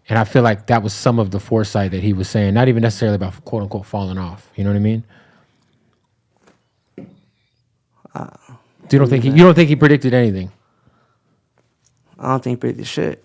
And I feel like that was some of the foresight that he was saying, not even necessarily about quote unquote falling off. You know what I mean? You don't think he predicted anything? I don't think he predicted shit.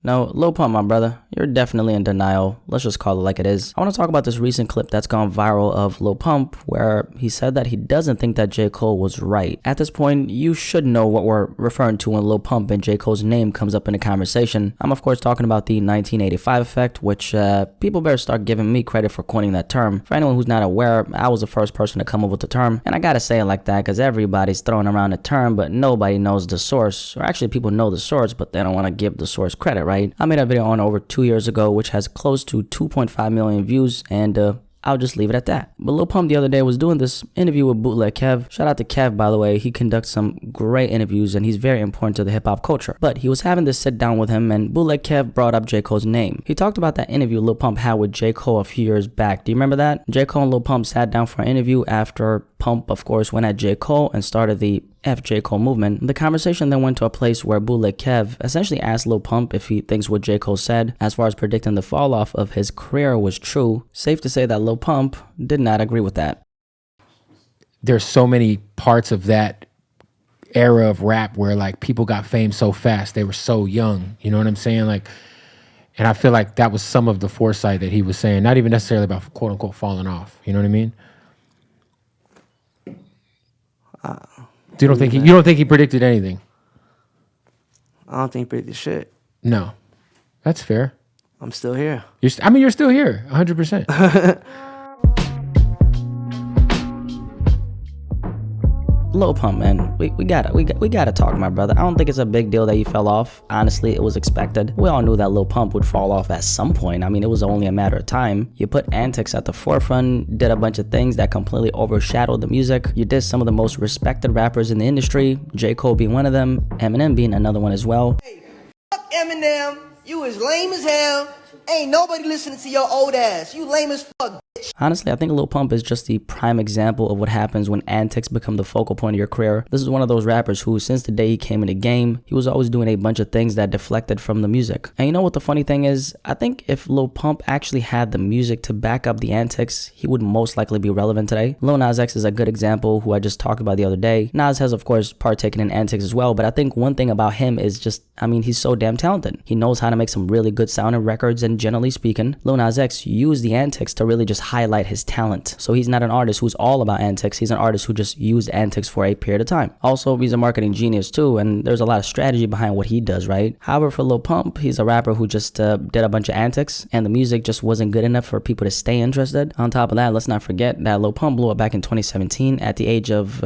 No, Lil Pump, my brother, you're definitely in denial. Let's just call it like it is. I want to talk about this recent clip that's gone viral of Lil Pump, where he said that he doesn't think that J. Cole was right. At this point, you should know what we're referring to when Lil Pump and J. Cole's name comes up in a conversation. I'm of course talking about the 1985 effect, which people better start giving me credit for coining that term. For anyone who's not aware, I was the first person to come up with the term, and I gotta say it like that because everybody's throwing around the term, but nobody knows the source. Or actually, people know the source, but they don't want to give the source credit, right? I made a video on over 2 years ago, which has close to 2.5 million views, and I'll just leave it at that. But Lil Pump the other day was doing this interview with Bootleg Kev. Shout out to Kev, by the way. He conducts some great interviews and he's very important to the hip-hop culture. But he was having this sit down with him and Bootleg Kev brought up J. Cole's name. He talked about that interview Lil Pump had with J. Cole a few years back. Do you remember that? J. Cole and Lil Pump sat down for an interview after Pump, of course, went at J. Cole and started the F J. Cole movement. The conversation then went to a place where Bootleg Kev essentially asked Lil Pump if he thinks what J. Cole said as far as predicting the fall off of his career was true. Safe to say that Lil Pump did not agree with that. There's so many parts of that era of rap where like people got fame so fast, they were so young, you know what I'm saying? Like, and I feel like that was some of the foresight that he was saying, not even necessarily about quote unquote falling off, you know what I mean? You don't think he predicted anything? I don't think he predicted shit. No, that's fair. I'm still here. You're still here, 100%. Lil Pump, man, we gotta talk, my brother. I don't think it's a big deal that you fell off. Honestly, it was expected. We all knew that Lil Pump would fall off at some point. I mean, it was only a matter of time. You put antics at the forefront, did a bunch of things that completely overshadowed the music. You did some of the most respected rappers in the industry, J. Cole being one of them, Eminem being another one as well. Hey, fuck Eminem. You is lame as hell. Ain't nobody listening to your old ass. You lame as fuck, bitch. Honestly, I think Lil Pump is just the prime example of what happens when antics become the focal point of your career. This is one of those rappers who, since the day he came in the game, he was always doing a bunch of things that deflected from the music. And you know what the funny thing is? I think if Lil Pump actually had the music to back up the antics, he would most likely be relevant today. Lil Nas X is a good example who I just talked about the other day. Nas has, of course, partaken in antics as well, but I think one thing about him is just, he's so damn talented. He knows how to make some really good sounding records, and generally speaking, Lil Nas X used the antics to really just highlight his talent. So he's not an artist who's all about antics. He's an artist who just used antics for a period of time. Also, he's a marketing genius too, and there's a lot of strategy behind what he does, right? However, for Lil Pump, he's a rapper who just did a bunch of antics, and the music just wasn't good enough for people to stay interested. On top of that, let's not forget that Lil Pump blew up back in 2017 at the age of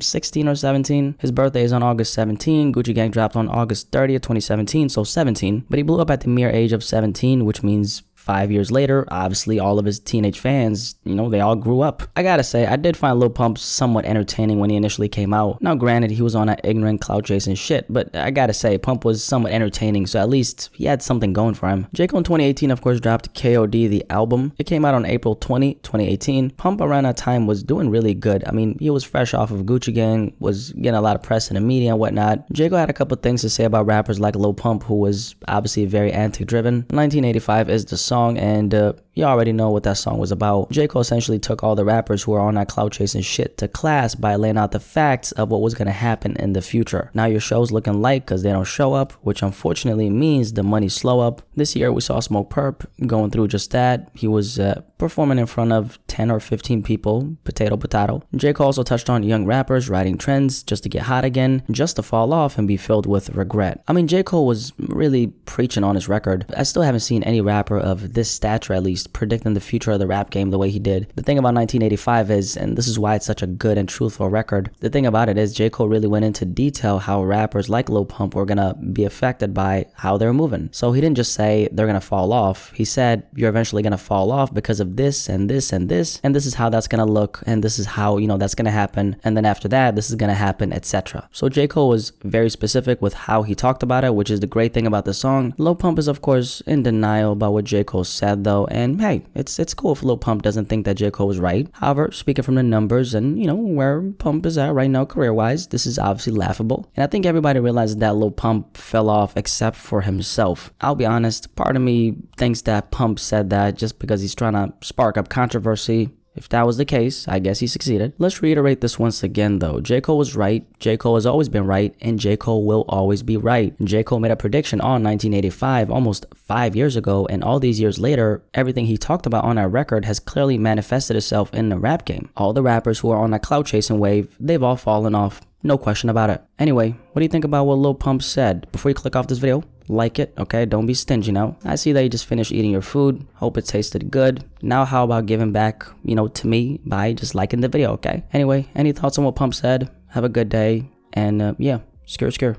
16 or 17. His birthday is on August 17. Gucci Gang dropped on August 30th, 2017, so 17. But he blew up at the mere age of 17, which means 5 years later, obviously all of his teenage fans, they all grew up. I gotta say, I did find Lil Pump somewhat entertaining when he initially came out. Now granted, he was on that ignorant clout chasing shit, but I gotta say, Pump was somewhat entertaining, so at least he had something going for him. J. Cole in 2018, of course, dropped KOD, the album. It came out on April 20, 2018. Pump around that time was doing really good. He was fresh off of Gucci Gang, was getting a lot of press in the media and whatnot. J. Cole had a couple things to say about rappers like Lil Pump, who was obviously very antic-driven. 1985 is the song, and you already know what that song was about. J. Cole essentially took all the rappers who are on that clout chasing shit to class by laying out the facts of what was going to happen in the future. Now your show's looking light because they don't show up, which unfortunately means the money slow up. This year we saw Smoke Perp going through just that. He was performing in front of 10 or 15 people, potato. J. Cole also touched on young rappers riding trends just to get hot again, just to fall off and be filled with regret. J. Cole was really preaching on his record. I still haven't seen any rapper of this stature, at least, predicting the future of the rap game the way he did. The thing about 1985 is, and this is why it's such a good and truthful record, the thing about it is J. Cole really went into detail how rappers like Lil Pump were gonna be affected by how they're moving. So he didn't just say they're gonna fall off. He said you're eventually gonna fall off because of this and this and this, and this is how that's gonna look, and this is how that's gonna happen, and then after that this is gonna happen, etc. So J. Cole was very specific with how he talked about it, which is the great thing about the song. Lil Pump is of course in denial about what J. Cole said though, and And hey, it's cool if Lil Pump doesn't think that J. Cole was right. However, speaking from the numbers and, you know, where Pump is at right now career-wise, this is obviously laughable. And I think everybody realizes that Lil Pump fell off except for himself. I'll be honest, part of me thinks that Pump said that just because he's trying to spark up controversy. If that was the case, I guess he succeeded. Let's reiterate this once again though. J. Cole was right, J. Cole has always been right, and J. Cole will always be right. J. Cole made a prediction on 1985, almost 5 years ago, and all these years later, everything he talked about on our record has clearly manifested itself in the rap game. All the rappers who are on that clout chasing wave, they've all fallen off. No question about it. Anyway, what do you think about what Lil Pump said? Before you click off this video, like it, okay? Don't be stingy now. I see that you just finished eating your food. Hope it tasted good. Now how about giving back, you know, to me by just liking the video, okay? Anyway, any thoughts on what Pump said? Have a good day. And yeah, skr skr.